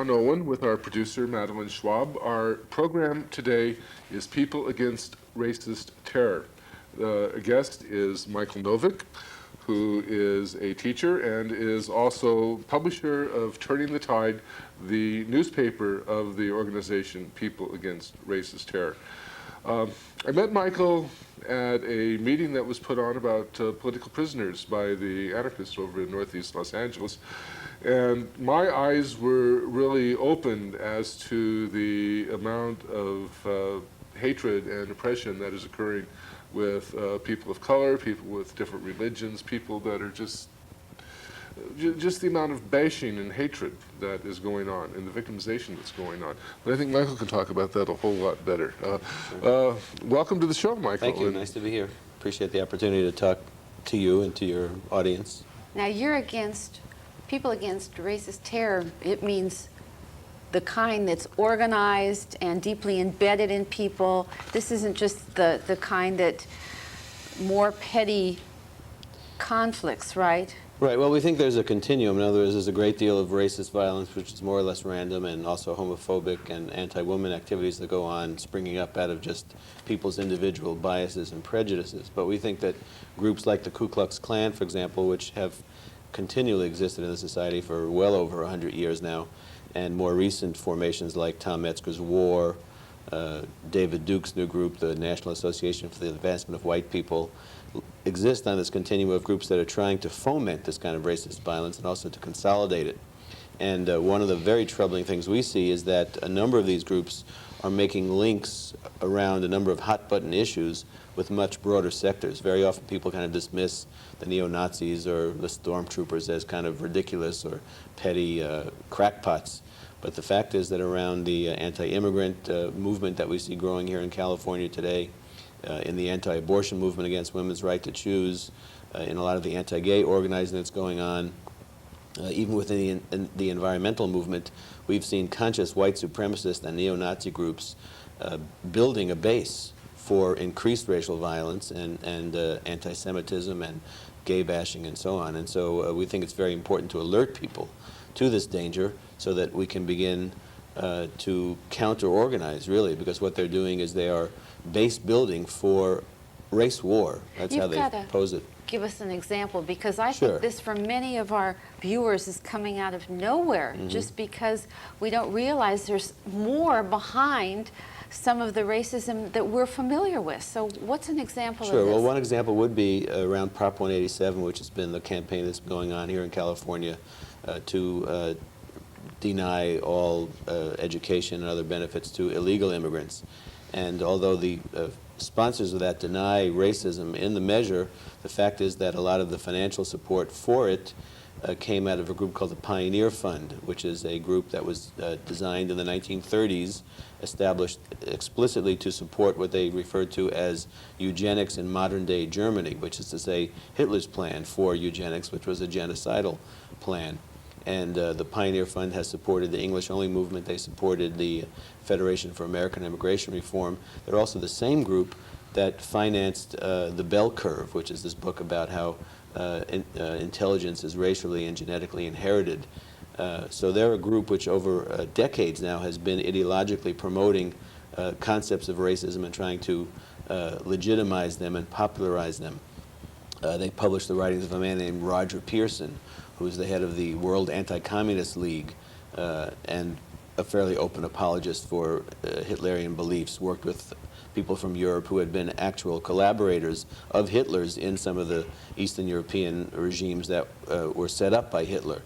John Owen with our producer, Madeline Schwab. Our program today is People Against Racist Terror. A guest is Michael Novick, who is a teacher and is also publisher of Turning the Tide, the newspaper of the organization People Against Racist Terror. I met Michael at a meeting that was put on about political prisoners by the anarchists over in Northeast Los Angeles. And my eyes were really opened as to the amount of hatred and oppression that is occurring with people of color, people with different religions, people that are just the amount of bashing and hatred that is going on and the victimization that's going on. But I think Michael can talk about that a whole lot better. Welcome to the show, Michael. Thank you. Nice to be here. Appreciate the opportunity to talk to you and to your audience. Now, you're against People Against Racist Terror. It means the kind that's organized and deeply embedded in people. This isn't just the kind that more petty conflicts, right? Right. Well, we think there's a continuum. In other words, there's a great deal of racist violence, which is more or less random, and also homophobic and anti-woman activities that go on, springing up out of just people's individual biases and prejudices. But we think that groups like the Ku Klux Klan, for example, which have continually existed in the society for well over 100 years now, and more recent formations like Tom Metzger's War, David Duke's new group, the National Association for the Advancement of White People, exist on this continuum of groups that are trying to foment this kind of racist violence and also to consolidate it. And one of the very troubling things we see is that a number of these groups are making links around a number of hot-button issues with much broader sectors. Very often people kind of dismiss the neo-Nazis or the stormtroopers as kind of ridiculous or petty crackpots. But the fact is that around the anti-immigrant movement that we see growing here in California today, in the anti-abortion movement against women's right to choose, in a lot of the anti-gay organizing that's going on, even within the environmental movement, we've seen conscious white supremacist and neo-Nazi groups building a base for increased racial violence and anti-Semitism and gay bashing and so on. And so we think it's very important to alert people to this danger so that we can begin to counter-organize, really, because what they're doing is they are base building for race war. That's how they pose it. Give us an example, because I Sure. think this, for many of our viewers, is coming out of nowhere, just because we don't realize there's more behind some of the racism that we're familiar with. So what's an example of this? Sure. Well, one example would be around Prop 187, which has been the campaign that's been going on here in California to deny all education and other benefits to illegal immigrants. And although the sponsors of that deny racism in the measure, the fact is that a lot of the financial support for it came out of a group called the Pioneer Fund, which is a group that was designed in the 1930s, established explicitly to support what they referred to as eugenics in modern-day Germany, which is to say Hitler's plan for eugenics, which was a genocidal plan. And the Pioneer Fund has supported the English-only movement. They supported the Federation for American Immigration Reform. They're also the same group that financed The Bell Curve, which is this book about how intelligence is racially and genetically inherited. So they're a group which over decades now has been ideologically promoting concepts of racism and trying to legitimize them and popularize them. They published the writings of a man named Roger Pearson, who is the head of the World Anti-Communist League and a fairly open apologist for Hitlerian beliefs, worked with people from Europe who had been actual collaborators of Hitler's in some of the Eastern European regimes that were set up by Hitler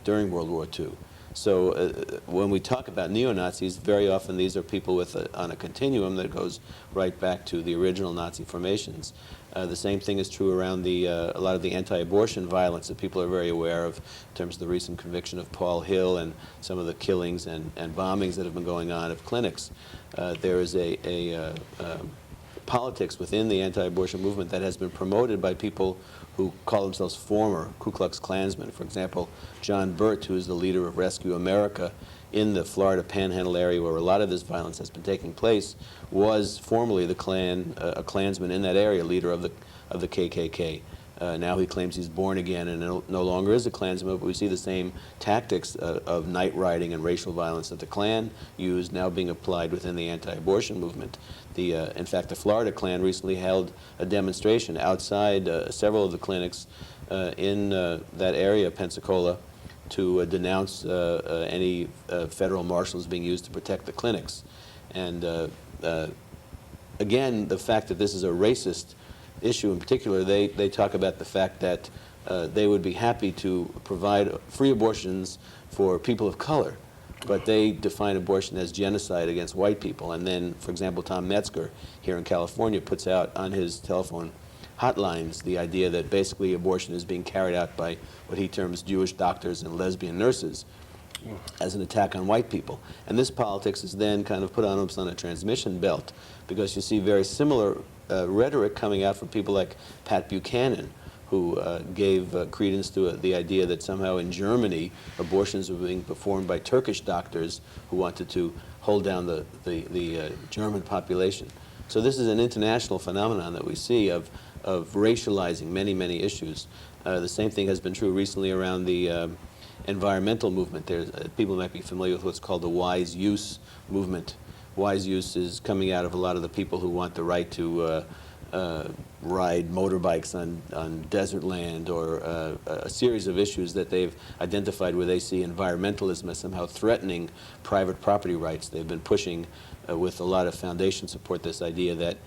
during World War II. So when we talk about neo-Nazis, very often these are people on a continuum that goes right back to the original Nazi formations. The same thing is true around a lot of the anti-abortion violence that people are very aware of in terms of the recent conviction of Paul Hill and some of the killings and bombings that have been going on of clinics. There is a politics within the anti-abortion movement that has been promoted by people who call themselves former Ku Klux Klansmen. For example, John Burt, who is the leader of Rescue America in the Florida Panhandle area where a lot of this violence has been taking place, was formerly a Klansman in that area, leader of the KKK. Now he claims he's born again and no longer is a Klansman, but we see the same tactics of night riding and racial violence that the Klan used now being applied within the anti-abortion movement. In fact, the Florida Klan recently held a demonstration outside several of the clinics in that area, Pensacola, to denounce any federal marshals being used to protect the clinics. And again, the fact that this is a racist issue in particular, they talk about the fact that they would be happy to provide free abortions for people of color, but they define abortion as genocide against white people. And then, for example, Tom Metzger here in California puts out on his telephone hotlines the idea that basically abortion is being carried out by what he terms Jewish doctors and lesbian nurses as an attack on white people. And this politics is then kind of put on almost on a transmission belt, because you see very similar rhetoric coming out from people like Pat Buchanan, who gave credence to the idea that somehow in Germany abortions were being performed by Turkish doctors who wanted to hold down the German population. So this is an international phenomenon that we see of racializing many, many issues. The same thing has been true recently around the environmental movement. People might be familiar with what's called the wise use movement. Wise use is coming out of a lot of the people who want the right to ride motorbikes on desert land, or a series of issues that they've identified where they see environmentalism as somehow threatening private property rights. They've been pushing with a lot of foundation support this idea that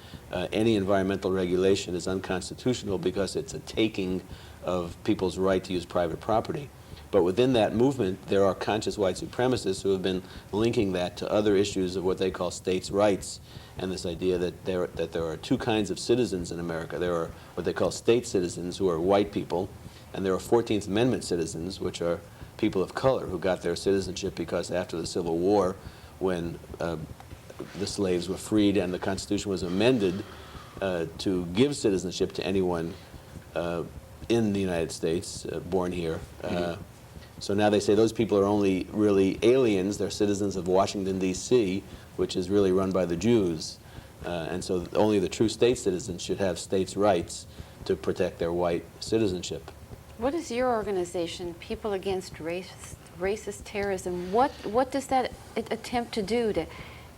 any environmental regulation is unconstitutional because it's a taking of people's right to use private property. But within that movement, there are conscious white supremacists who have been linking that to other issues of what they call states' rights, and this idea that there are two kinds of citizens in America. There are what they call state citizens, who are white people, and there are 14th Amendment citizens, which are people of color who got their citizenship because after the Civil War, when the slaves were freed and the Constitution was amended to give citizenship to anyone in the United States, born here. So now they say those people are only really aliens. They're citizens of Washington, D.C., which is really run by the Jews. And so only the true state citizens should have states' rights to protect their white citizenship. What is your organization, People Against Racist Terrorism? What does that attempt to do to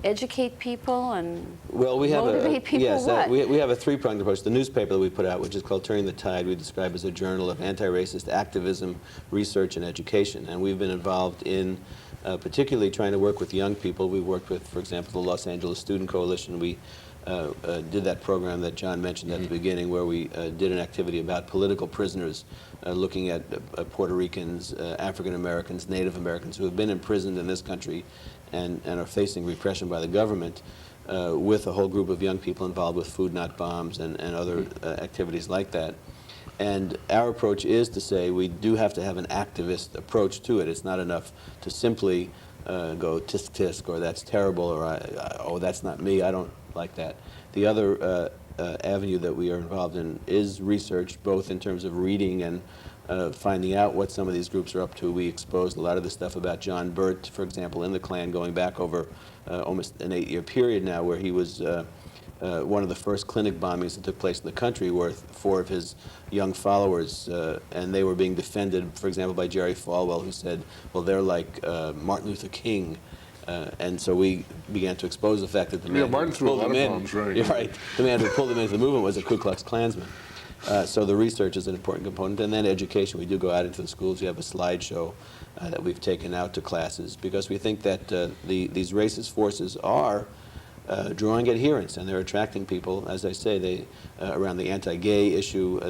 educate people and motivate people? Yes, we have a three-pronged approach. The newspaper that we put out, which is called Turning the Tide, we describe as a journal of anti-racist activism, research, and education. And we've been involved in particularly trying to work with young people. We worked with, for example, the Los Angeles Student Coalition. We did that program that John mentioned at the beginning, where we did an activity about political prisoners, looking at Puerto Ricans, African Americans, Native Americans who have been imprisoned in this country and are facing repression by the government, with a whole group of young people involved with Food Not Bombs and other activities like that. And our approach is to say we do have to have an activist approach to it. It's not enough to simply go tisk tisk, or that's terrible, or oh, that's not me, I don't like that. The other avenue that we are involved in is research, both in terms of reading and finding out what some of these groups are up to. We exposed a lot of the stuff about John Burt, for example, in the Klan, going back over almost an 8-year period now, where he was one of the first clinic bombings that took place in the country, where 4 of his young followers, and they were being defended, for example, by Jerry Falwell, who said, well, they're like Martin Luther King. And so we began to expose the fact that the man Martin who threw a pulled lot them of in, bombs, right. you're right, the man who pulled them into the movement was a Ku Klux Klansman. So the research is an important component, and then education. We do go out into the schools. We have a slideshow that we've taken out to classes, because we think that these racist forces are drawing adherents, and they're attracting people. As I say, they around the anti-gay issue,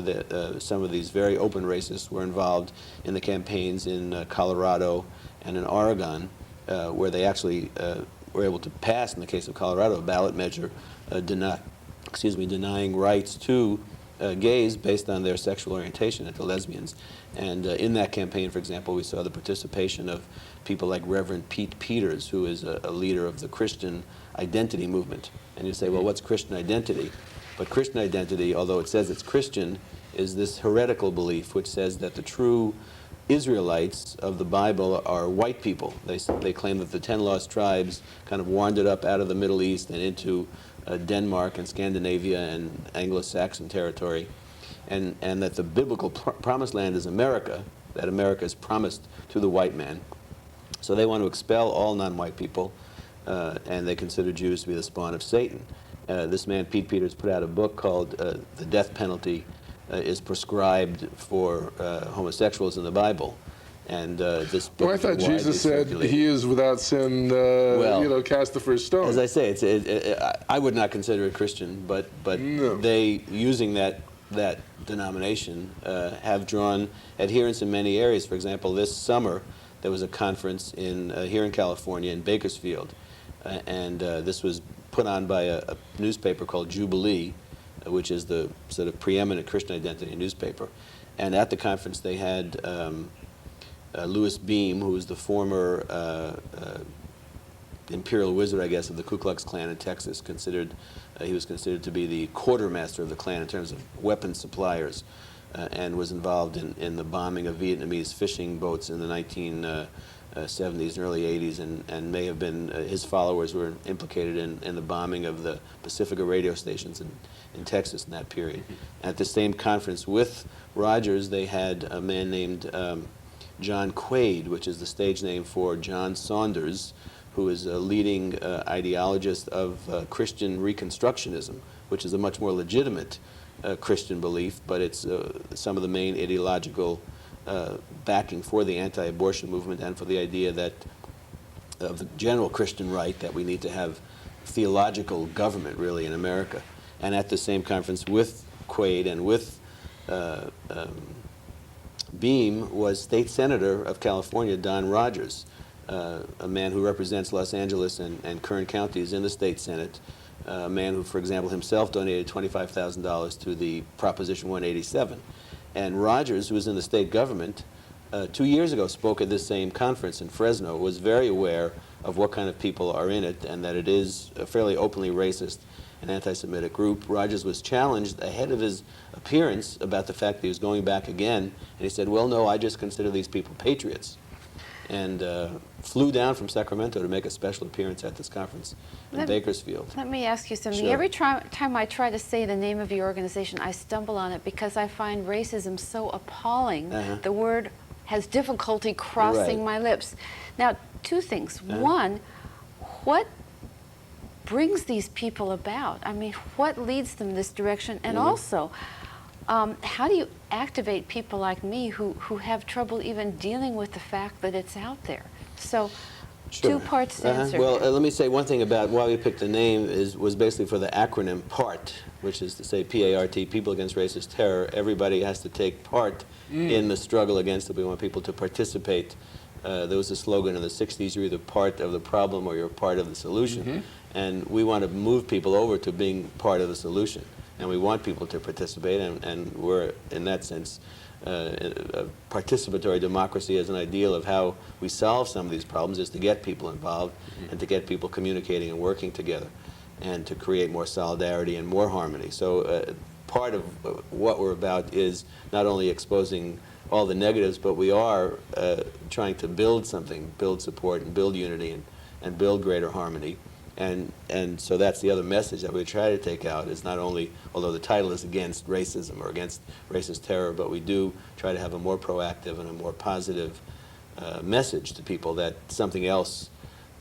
some of these very open racists were involved in the campaigns in Colorado and in Oregon, where they actually were able to pass, in the case of Colorado, a ballot measure denying rights to gays based on their sexual orientation, and to lesbians. And in that campaign, for example, we saw the participation of people like Reverend Pete Peters, who is a leader of the Christian identity movement. And you say, well, what's Christian identity? But Christian identity, although it says it's Christian, is this heretical belief which says that the true Israelites of the Bible are white people. They claim that the 10 lost tribes kind of wandered up out of the Middle East and into Denmark and Scandinavia and Anglo-Saxon territory, and that the biblical promised land is America, that America is promised to the white man. So they want to expel all non-white people, and they consider Jews to be the spawn of Satan. This man, Pete Peters, put out a book called The Death Penalty is Prescribed for Homosexuals in the Bible. And this book Well, I thought is widely Jesus said, circulated. he is without sin, Well, cast the first stone. As I say, I would not consider it Christian, but No. they, using that denomination, have drawn adherents in many areas. For example, this summer there was a conference here in California in Bakersfield, and this was put on by a newspaper called Jubilee, which is the sort of preeminent Christian identity newspaper. And at the conference they had Louis Beam, who was the former imperial wizard, I guess, of the Ku Klux Klan in Texas. He was considered to be the quartermaster of the Klan in terms of weapons suppliers, and was involved in the bombing of Vietnamese fishing boats in the 1970s and early 80s, and may have been, his followers were implicated in the bombing of the Pacifica radio stations in Texas in that period. At the same conference with Rogers, they had a man named John Quaid, which is the stage name for John Saunders, who is a leading ideologist of Christian Reconstructionism, which is a much more legitimate Christian belief, but it's some of the main ideological backing for the anti-abortion movement and for the idea that of the general Christian right, that we need to have theological government really in America. And at the same conference with Quaid and with Beam was State Senator of California, Don Rogers, a man who represents Los Angeles and Kern counties in the state Senate, a man who, for example, himself donated $25,000 to the Proposition 187. And Rogers, who was in the state government, 2 years ago spoke at this same conference in Fresno, was very aware of what kind of people are in it and that it is a fairly openly racist and anti-Semitic group. Rogers was challenged ahead of his appearance about the fact that he was going back again, and he said, well, no, I just consider these people patriots, and flew down from Sacramento to make a special appearance at this conference in Bakersfield. Let me ask you something. Sure. Every time I try to say the name of your organization, I stumble on it because I find racism so appalling. The word has difficulty crossing my lips. Now, two things. One, what brings these people about? I mean, what leads them this direction? And also, how do you activate people like me who have trouble even dealing with the fact that it's out there? So, Sure. 2 parts to answer. Well, let me say one thing about why we picked the name was basically for the acronym PART, which is to say P-A-R-T, People Against Racist Terror. Everybody has to take part in the struggle against it. We want people to participate. There was a slogan in the 60s, you're either part of the problem or you're part of the solution. And we want to move people over to being part of the solution. And we want people to participate, and we're, in that sense, a participatory democracy as an ideal of how we solve some of these problems is to get people involved and to get people communicating and working together and to create more solidarity and more harmony. So part of what we're about is not only exposing all the negatives, but we are trying to build something, build support and build unity and build greater harmony. And so that's the other message that we try to take out, is not only, although the title is against racism or against racist terror, but we do try to have a more proactive and a more positive message to people that something else,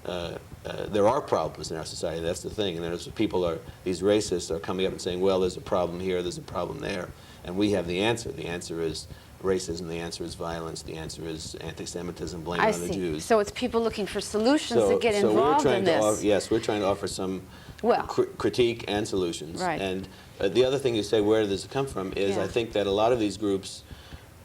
there are problems in our society, that's the thing, and there's people these racists are coming up and saying, well, there's a problem here, there's a problem there, and we have the answer. The answer is racism, the answer is violence, the answer is anti-Semitism, blame it on the Jews. So it's people looking for solutions to get so involved we're trying in to this. yes, we're trying to offer some critique and solutions. Right. And the other thing you say, where does it come from, is I think that a lot of these groups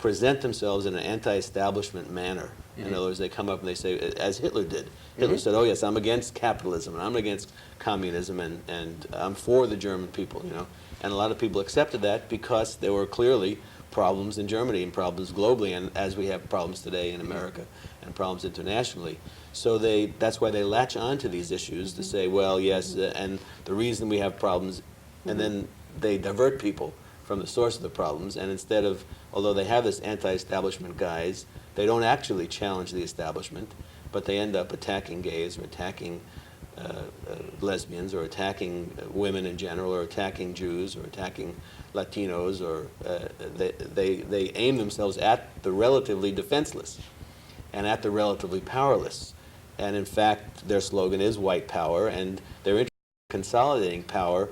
present themselves in an anti-establishment manner. In other words, they come up and they say, as Hitler did. Hitler said, oh yes, I'm against capitalism, and I'm against communism, and I'm for the German people, you know. And a lot of people accepted that because there were clearly problems in Germany and problems globally, and as we have problems today in America and problems internationally. So that's why they latch on to these issues to say, well, yes, and the reason we have problems, and then they divert people from the source of the problems, and instead of, although they have this anti-establishment guise, they don't actually challenge the establishment, but they end up attacking gays or attacking lesbians or attacking women in general or attacking Jews or attacking Latinos, or they aim themselves at the relatively defenseless and at the relatively powerless. And in fact, their slogan is white power, and they're interested in consolidating power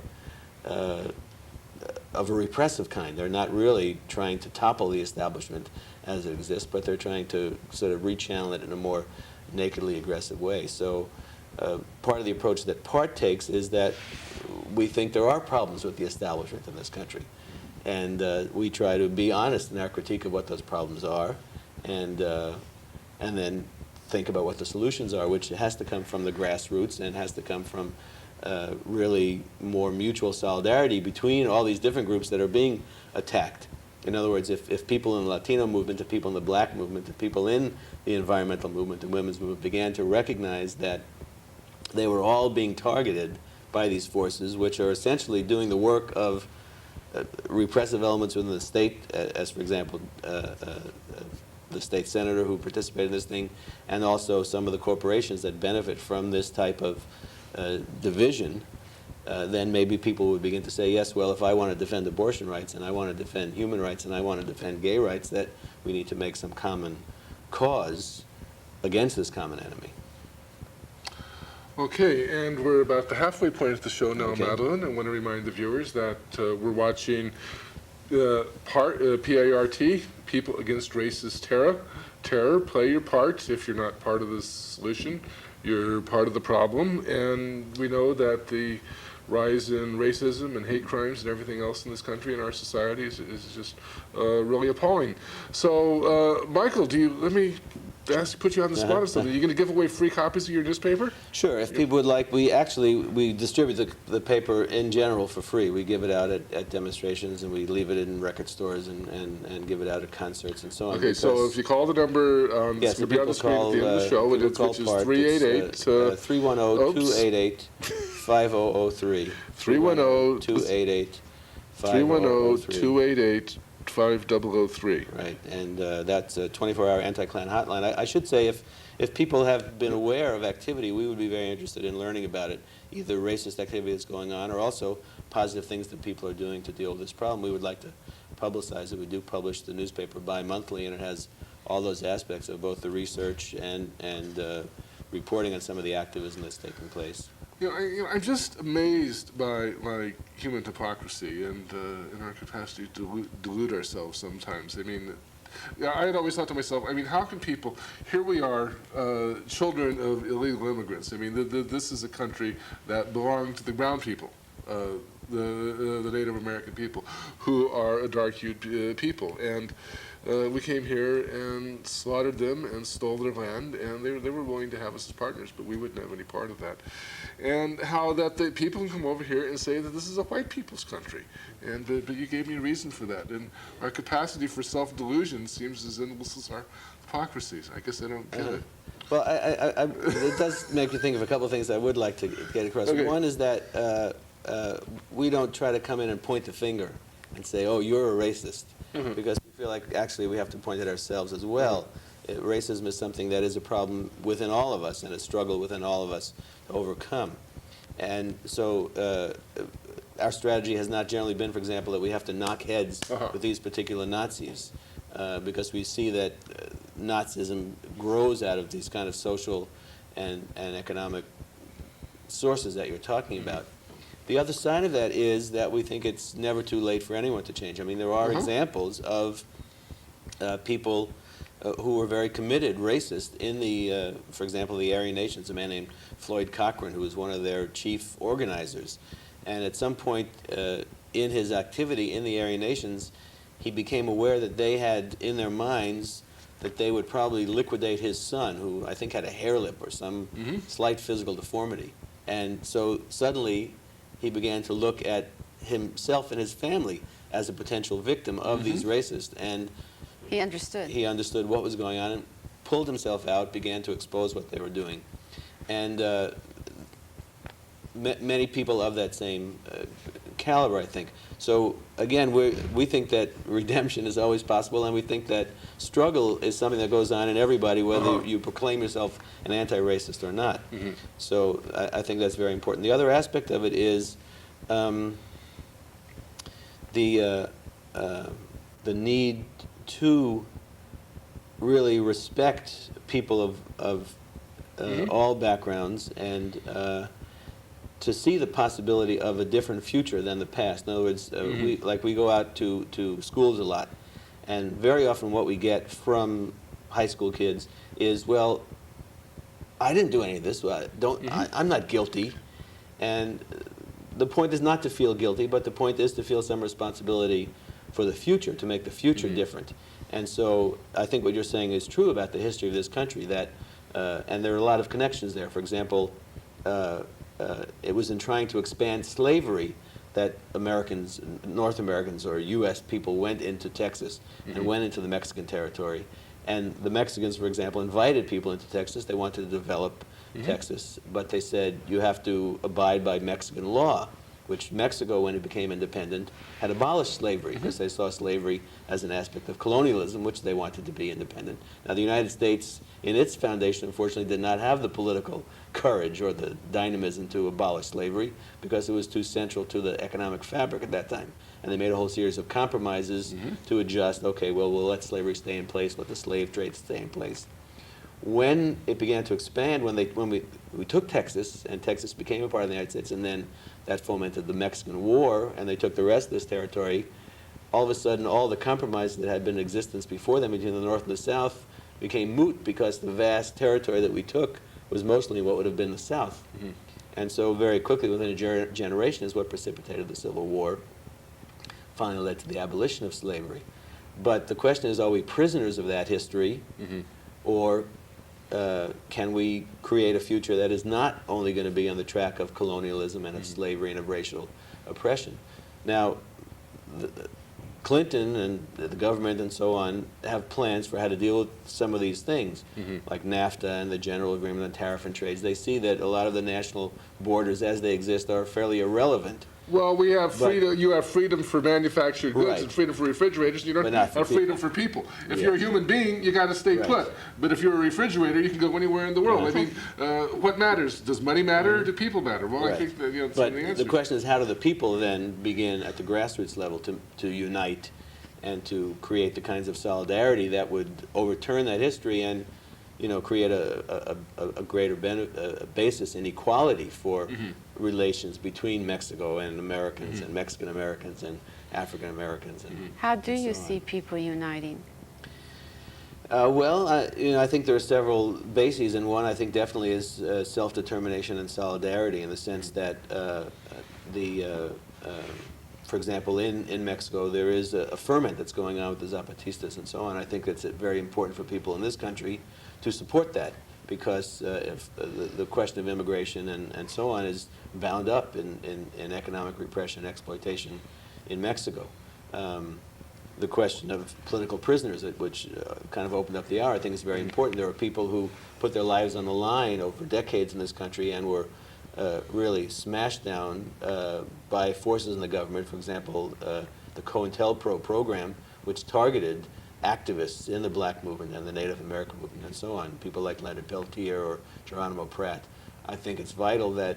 of a repressive kind. They're not really trying to topple the establishment as it exists, but they're trying to sort of rechannel it in a more nakedly aggressive way. So part of the approach that PART takes is that we think there are problems with the establishment in this country. And we try to be honest in our critique of what those problems are, and then think about what the solutions are, which has to come from the grassroots and has to come from really more mutual solidarity between all these different groups that are being attacked. In other words, if people in the Latino movement, if people in the black movement, if people in the environmental movement and women's movement began to recognize that they were all being targeted by these forces, which are essentially doing the work of repressive elements within the state, as for example, the state senator who participated in this thing, and also some of the corporations that benefit from this type of division, then maybe people would begin to say, yes, well, if I want to defend abortion rights and I want to defend human rights and I want to defend gay rights, that we need to make some common cause against this common enemy. Okay, and we're about the halfway point of the show now, Okay. Madeline. I want to remind the viewers that we're watching PART, People Against Racist Terror. Play your part. If you're not part of the solution, you're part of the problem. And we know that the rise in racism and hate crimes and everything else in this country and our society is just really appalling. So, Michael, let me put you on the spot or something. Are you going to give away free copies of your newspaper? Sure. If people would like, we distribute the paper in general for free. We give it out at demonstrations, and we leave it in record stores and give it out at concerts and so on. Okay, so if you call the number, it's going to be on the screen at the end of the show, which is 388 310-288-5003. 310-288-5003. 310-288-5003. 5003. Right, and that's a 24-hour anti-Klan hotline. I should say, if people have been aware of activity, we would be very interested in learning about it, either racist activity that's going on or also positive things that people are doing to deal with this problem. We would like to publicize it. We do publish the newspaper bi-monthly, and it has all those aspects of both the research and reporting on some of the activism that's taking place. I'm just amazed by human hypocrisy and in our capacity to delude ourselves sometimes. I mean, I had always thought to myself, how can people, here we are, children of illegal immigrants. I mean, this is a country that belonged to the brown people, the Native American people, who are a dark-hued people. And we came here and slaughtered them and stole their land, and they were willing to have us as partners, but we wouldn't have any part of that. And how that the people can come over here and say that this is a white people's country, and but you gave me a reason for that. And our capacity for self-delusion seems as endless as our hypocrisies. I guess I don't get it. Well, it does make you think of a couple of things I would like to get across. Okay. One is that we don't try to come in and point the finger and say, oh, you're a racist, because we feel like actually we have to point at ourselves as well. Racism is something that is a problem within all of us and a struggle within all of us to overcome. And so our strategy has not generally been, for example, that we have to knock heads with these particular Nazis, because we see that Nazism grows out of these kind of social and economic sources that you're talking about. The other side of that is that we think it's never too late for anyone to change. I mean, there are examples of people who were very committed racist in the, for example, the Aryan Nations, a man named Floyd Cochran, who was one of their chief organizers. And at some point in his activity in the Aryan Nations, he became aware that they had in their minds that they would probably liquidate his son, who I think had a hair lip or some slight physical deformity. And so suddenly he began to look at himself and his family as a potential victim of these racists. And He understood. he understood what was going on and pulled himself out, began to expose what they were doing. And many people of that same caliber, I think. So again, we think that redemption is always possible, and we think that struggle is something that goes on in everybody, whether you proclaim yourself an anti-racist or not. So I think that's very important. The other aspect of it is the need to really respect people of all backgrounds, and to see the possibility of a different future than the past. In other words, we go out to schools a lot, and very often what we get from high school kids is, well, I didn't do any of this. I'm not guilty. And the point is not to feel guilty, but the point is to feel some responsibility for the future, to make the future different. And so I think what you're saying is true about the history of this country, that, and there are a lot of connections there. For example, it was in trying to expand slavery that Americans, North Americans or U.S. people went into Texas and went into the Mexican territory. And the Mexicans, for example, invited people into Texas. They wanted to develop Texas, but they said you have to abide by Mexican law, which Mexico, when it became independent, had abolished slavery because they saw slavery as an aspect of colonialism, which they wanted to be independent. Now, the United States, in its foundation, unfortunately, did not have the political courage or the dynamism to abolish slavery because it was too central to the economic fabric at that time. And they made a whole series of compromises to adjust, okay, well, we'll let slavery stay in place, let the slave trade stay in place. When it began to expand, when we took Texas, and Texas became a part of the United States, and then that fomented the Mexican War, and they took the rest of this territory, all of a sudden all the compromises that had been in existence before them between the North and the South became moot because the vast territory that we took was mostly what would have been the South. And so very quickly, within a generation, is what precipitated the Civil War, finally led to the abolition of slavery. But the question is, are we prisoners of that history, or can we create a future that is not only going to be on the track of colonialism and of slavery and of racial oppression? Now, Clinton and the government and so on have plans for how to deal with some of these things, like NAFTA and the General Agreement on Tariff and Trades. They see that a lot of the national borders as they exist are fairly irrelevant. Well, we have freedom. You have freedom for manufactured goods and freedom for refrigerators. You don't have freedom for people. If you're a human being, you got to stay put. But if you're a refrigerator, you can go anywhere in the world. I mean, what matters? Does money matter, or do people matter? Well, I think that that's the answer. The question is, how do the people then begin at the grassroots level to unite and to create the kinds of solidarity that would overturn that history and, create a greater basis in equality for relations between Mexico and Americans and Mexican Americans and African Americans. How do you see people uniting? Well, I think there are several bases, and one I think definitely is self-determination and solidarity, in the sense that for example, in Mexico, there is a ferment that's going on with the Zapatistas and so on. I think it's very important for people in this country to support that, because if the question of immigration and so on is bound up in economic repression and exploitation in Mexico. The question of political prisoners, which kind of opened up the hour, I think is very important. There are people who put their lives on the line over decades in this country and were really smashed down by forces in the government. For example, the COINTELPRO program, which targeted activists in the black movement and the Native American movement and so on, people like Leonard Peltier or Geronimo Pratt. I think it's vital that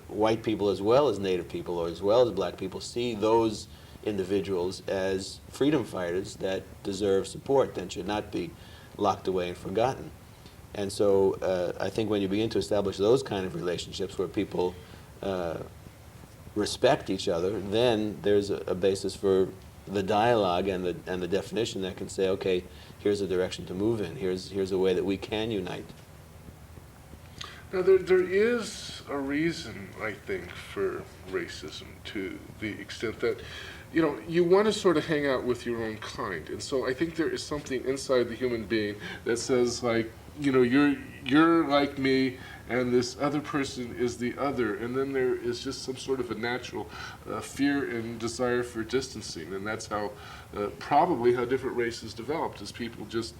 white people as well as Native people or as well as black people see those individuals as freedom fighters that deserve support and should not be locked away and forgotten. And so I think when you begin to establish those kind of relationships where people respect each other, then there's a basis for the dialogue and the definition that can say, okay, here's a direction to move in. Here's a way that we can unite. Now, there is a reason, I think, for racism, to the extent that, you want to sort of hang out with your own kind. And so I think there is something inside the human being that says, like, you're like me, and this other person is the other. And then there is just some sort of a natural fear and desire for distancing. And that's how, probably how different races developed, as people just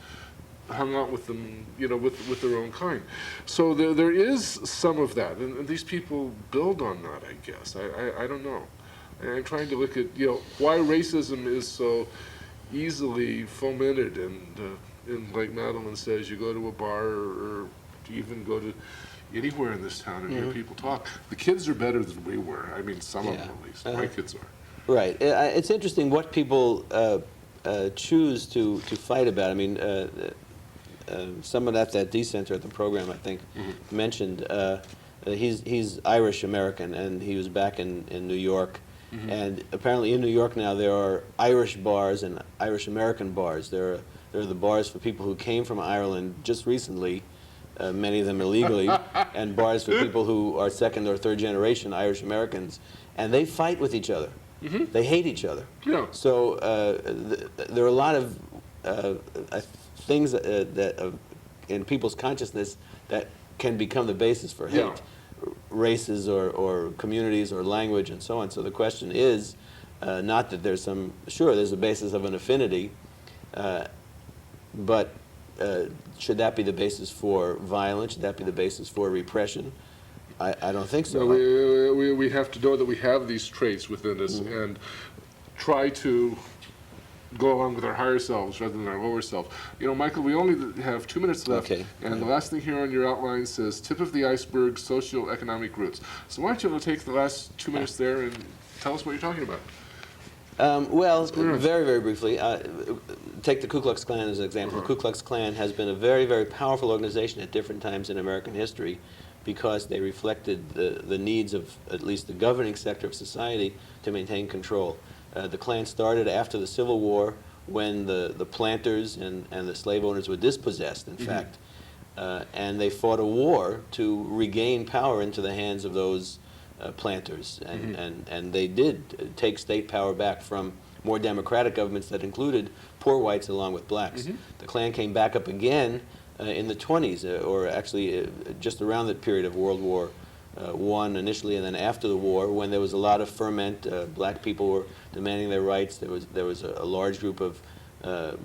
hung out with them, with their own kind. So there is some of that, and these people build on that, I guess. I don't know. And I'm trying to look at, why racism is so easily fomented. And like Madeline says, you go to a bar or even go to anywhere in this town and hear people talk. The kids are better than we were. I mean, some of them at least. My kids are. Right. It's interesting what people choose to fight about. I mean, someone at that decenter at the program, I think, mentioned he's Irish American, and he was back in New York. And apparently in New York now there are Irish bars and Irish American bars. There are the bars for people who came from Ireland just recently, many of them illegally, and bars for people who are second or third generation Irish Americans, and they fight with each other. They hate each other. Yeah. So there are a lot of things that in people's consciousness that can become the basis for hate. Yeah. Races or communities or language and so on. So the question is not that there's there's a basis of an affinity, but should that be the basis for violence? Should that be the basis for repression? I don't think so. No, we have to know that we have these traits within us and try to go along with our higher selves rather than our lower self. Michael, we only have 2 minutes left, and the last thing here on your outline says tip of the iceberg, socioeconomic roots. So why don't you take the last 2 minutes there and tell us what you're talking about? Well, very, very briefly, take the Ku Klux Klan as an example. The Ku Klux Klan has been a very, very powerful organization at different times in American history because they reflected the needs of at least the governing sector of society to maintain control. The Klan started after the Civil War when the planters and the slave owners were dispossessed, in fact. And they fought a war to regain power into the hands of those planters. And they did take state power back from more democratic governments that included poor whites along with blacks. The Klan came back up again in the 20s, or actually just around the period of World War I initially, and then after the war, when there was a lot of ferment, black people were demanding their rights. There was a large group of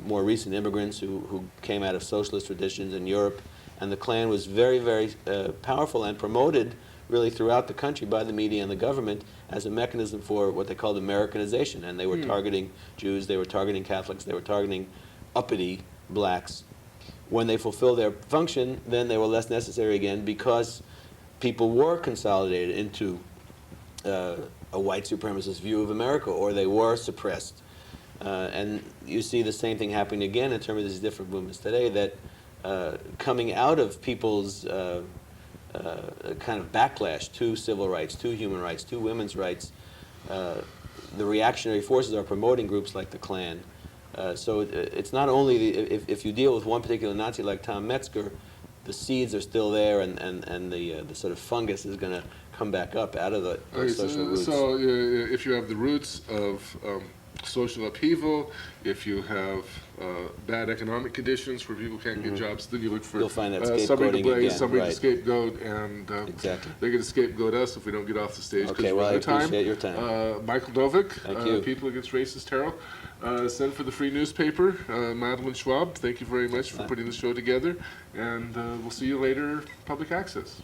more recent immigrants who came out of socialist traditions in Europe, and the Klan was very, very powerful and promoted really throughout the country by the media and the government as a mechanism for what they called Americanization. And they were targeting Jews, they were targeting Catholics, they were targeting uppity blacks. When they fulfilled their function, then they were less necessary again because people were consolidated into a white supremacist view of America, or they were suppressed. And you see the same thing happening again in terms of these different movements today, that coming out of people's kind of backlash to civil rights, to human rights, to women's rights, the reactionary forces are promoting groups like the Klan. So it's not only, if you deal with one particular Nazi like Tom Metzger, the seeds are still there, and the sort of fungus is going to come back up out of the social roots. So if you have the roots of social upheaval, if you have bad economic conditions where people can't get jobs, then you look for You'll find that somebody to blame, again, somebody right. to scapegoat, and Exactly. they're going to scapegoat us if we don't get off the stage. Okay, well, I appreciate your time. Michael Novick, Thank you. People Against Racist Terror. Send for the free newspaper. Madeline Schwab, thank you very much for putting the show together, and we'll see you later, Public Access.